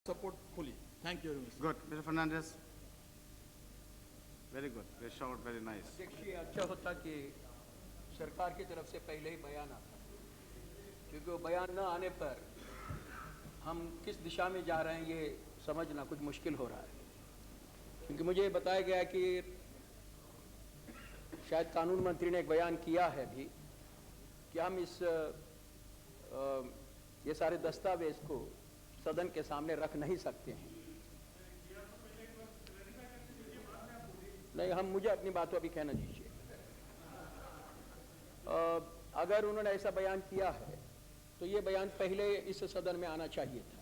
support fully. Thank you very much. Good. Mr. Fernandez. Very good. Very short, very nice. देखिए, अच्छा होता कि सरकार की तरफ से पहले ही बयान आता, क्योंकि वो बयान न आने पर हम किस दिशा में जा रहे हैं ये समझना कुछ मुश्किल हो रहा है। क्योंकि मुझे बताया गया कि शायद कानून मंत्री ने एक बयान किया है भी कि हम ये सारे दस्तावेज को सदन के सामने रख नहीं सकते हैं। नहीं, मुझे अपनी बात अभी कहना दीजिए। अगर उन्होंने ऐसा बयान किया है तो ये बयान पहले इस सदन में आना चाहिए था,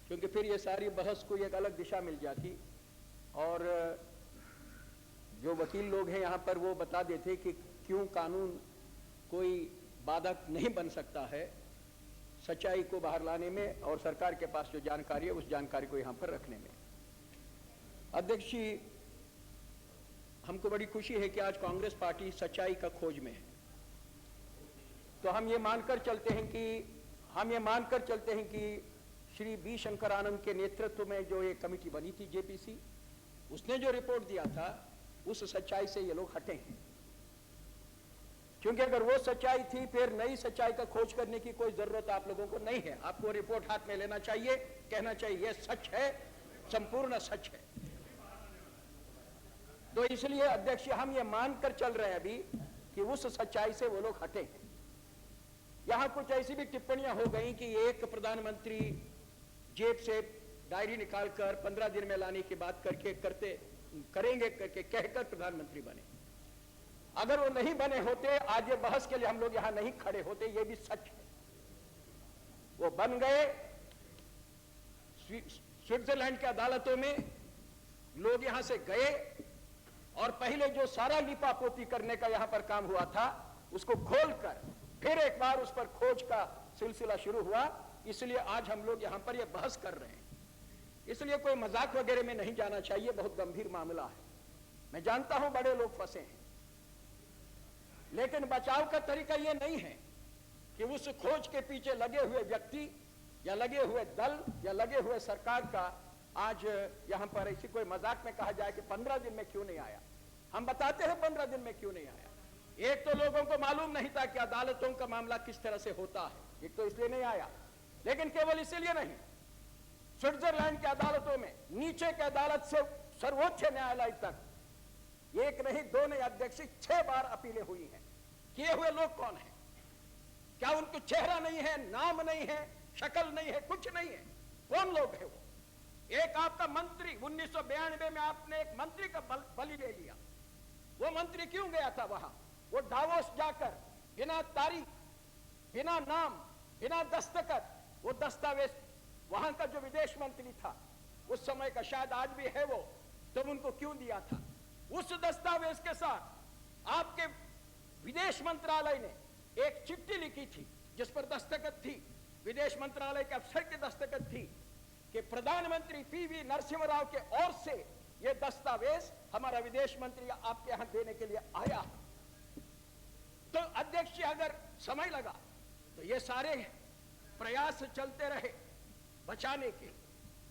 क्योंकि फिर ये सारी बहस को एक अलग दिशा मिल जाती और जो वकील लोग हैं यहाँ पर वो बता देते कि क्यों कानून कोई बाधक नहीं बन सकता है सच्चाई को बाहर लाने में और सरकार के पास जो जानकारी है उस जानकारी को यहाँ पर रखने में। अध्यक्ष जी, हमको बड़ी खुशी है कि आज कांग्रेस पार्टी सच्चाई का खोज में है। तो हम ये मानकर चलते हैं कि श्री बी शंकर आनंद के नेतृत्व में जो एक कमेटी बनी थी जेपीसी, उसने जो रिपोर्ट दिया था उस सच्चाई से ये लोग हटे हैं। क्योंकि अगर वो सच्चाई थी फिर नई सच्चाई का खोज करने की कोई जरूरत आप लोगों को नहीं है। आपको रिपोर्ट हाथ में लेना चाहिए, कहना चाहिए ये सच है, संपूर्ण सच है। तो इसलिए अध्यक्ष हम ये मानकर चल रहे हैं अभी कि उस सच्चाई से वो लोग हटे हैं। यहां कुछ ऐसी भी टिप्पणियां हो गई कि एक प्रधानमंत्री जेब से डायरी निकालकर 15 दिन में लाने की बात करेंगे करके कहकर प्रधानमंत्री बने। अगर वो नहीं बने होते आज ये बहस के लिए हम लोग यहां नहीं खड़े होते, ये भी सच है। वो बन गए, स्विट्जरलैंड की अदालतों में लोग यहां से गए और पहले जो सारा लिपापोती करने का यहां पर काम हुआ था उसको खोलकर फिर एक बार उस पर खोज का सिलसिला शुरू हुआ। इसलिए आज हम लोग यहां पर यह बहस कर रहे हैं। इसलिए कोई मजाक वगैरह में नहीं जाना चाहिए, बहुत गंभीर मामला है। मैं जानता हूं बड़े लोग फंसे हैं, लेकिन बचाव का तरीका यह नहीं है कि उस खोज के पीछे लगे हुए व्यक्ति या लगे हुए दल या लगे हुए सरकार का आज यहां पर ऐसी कोई मजाक में कहा जाए कि 15 दिन में क्यों नहीं आया। हम बताते हैं 15 दिन में क्यों नहीं आया। एक तो लोगों को मालूम नहीं था कि अदालतों का मामला किस तरह से होता है, एक तो इसलिए नहीं आया। लेकिन केवल इसलिए नहीं, स्विट्जरलैंड की अदालतों में नीचे की अदालत से सर्वोच्च न्यायालय तक एक नहीं दो नहीं अध्यक्ष 6 बार अपीलें हुई हैं। किए हुए लोग कौन है? क्या उनको चेहरा नहीं है, नाम नहीं है, शक्ल नहीं है, कुछ नहीं है? कौन लोग है वो? एक आपका मंत्री 1992 में आपने एक मंत्री का बलि ले लिया। वो मंत्री क्यों गया था वहां? वो डावोस जाकर बिना तारीख, बिना नाम, बिना दस्तखत वो दस्तावेज, वहां का जो विदेश मंत्री था उस समय का, शायद आज भी है वो, तुम उनको क्यों दिया था? उस दस्तावेज के साथ आपके विदेश मंत्रालय ने एक चिट्ठी लिखी थी जिस पर दस्तखत थी, विदेश मंत्रालय के अफसर की दस्तखत थी कि प्रधानमंत्री पीवी नरसिम्हा राव के ओर से यह दस्तावेज हमारा विदेश मंत्री आपके यहां देने के लिए आया। तो अध्यक्ष जी, अगर समय लगा तो ये सारे प्रयास चलते रहे बचाने के।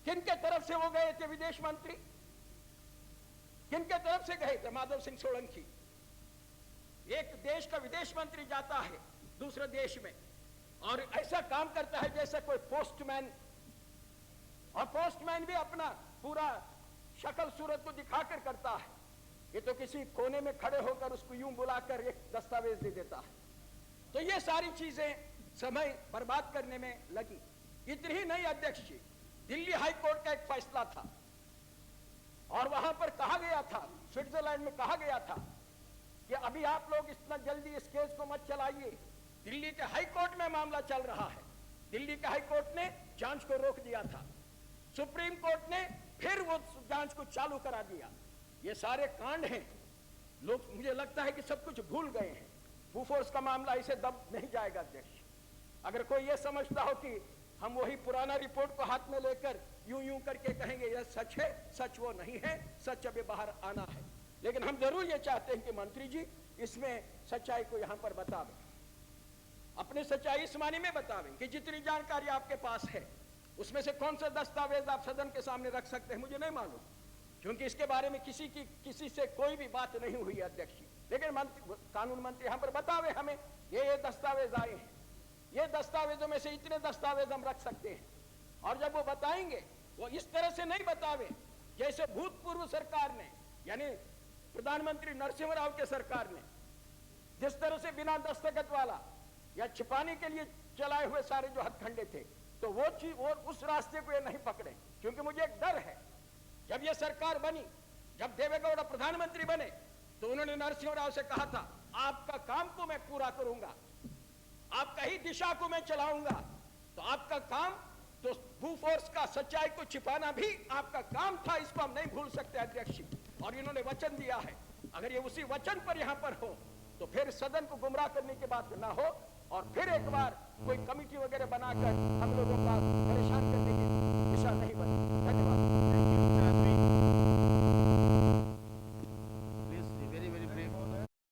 किनके तरफ से वो गए थे विदेश मंत्री? किनके तरफ से गए थे? माधव सिंह सोलंकी। एक देश का विदेश मंत्री जाता है दूसरे देश में और ऐसा काम करता है जैसा कोई पोस्टमैन, और पोस्टमैन भी अपना पूरा शक्ल सूरत को दिखाकर करता है। ये तो किसी कोने में खड़े होकर उसको यूं बुलाकर एक दस्तावेज दे देता है। तो ये सारी चीजें समय बर्बाद करने में लगी। इतनी ही नहीं अध्यक्ष जी, दिल्ली हाई कोर्ट का एक फैसला था और वहां पर कहा गया था, स्विट्जरलैंड में कहा गया था कि अभी आप लोग इतना जल्दी इस केस को मत चलाइए। दिल्ली के हाई कोर्ट में मामला चल रहा है। दिल्ली के हाई कोर्ट ने जांच को रोक दिया था, सुप्रीम कोर्ट ने फिर वो जांच को चालू करा दिया। ये सारे कांड हैं। लोग, मुझे लगता है कि सब कुछ भूल गए हैं। बोफोर्स का मामला इसे दब नहीं जाएगा अध्यक्ष। अगर कोई ये समझता हो कि हम वही पुराना रिपोर्ट को हाथ में लेकर यूं यूं करके कहेंगे यह सच है, सच वो नहीं है, सच अभी बाहर आना है। लेकिन हम जरूर ये चाहते हैं कि मंत्री जी इसमें सच्चाई को यहां पर बतावें, अपने सच्चाई इस माने में बतावें कि जितनी जानकारी आपके पास है उसमें से कौन सा दस्तावेज आप सदन के सामने रख सकते हैं मुझे नहीं मालूम, क्योंकि इसके बारे में किसी से कोई भी बात नहीं हुई है अध्यक्ष जी। लेकिन कानून मंत्री यहाँ पर बतावे हमें ये दस्तावेज आए हैं, ये दस्तावेजों में से इतने दस्तावेज हम रख सकते हैं। और जब वो बताएंगे वो इस तरह से नहीं बतावे जैसे भूतपूर्व सरकार ने, यानी प्रधानमंत्री नरसिम्हा राव के सरकार ने जिस तरह से बिना दस्तखत वाला या छिपाने के लिए चलाए हुए सारे जो हथकंडे थे, तो वो चीज वो उस रास्ते को ये नहीं पकड़े। क्योंकि मुझे एक डर है, जब ये सरकार बनी, जब देवेगौड़ा प्रधानमंत्री बने, तो उन्होंने नरसिम्हा राव से कहा था आपका काम को मैं पूरा करूंगा, आपका ही दिशा को मैं चलाऊंगा। तो आपका काम तो भूफोर्स का सच्चाई को छिपाना भी आपका काम था, इसको हम नहीं भूल सकते अध्यक्ष जी। और इन्होंने वचन दिया है, अगर ये उसी वचन पर यहां पर हो तो फिर सदन को गुमराह करने की बात ना हो और फिर एक बार कोई कमेटी वगैरह बनाकर हम लोगों का परेशान करने की दिशा नहीं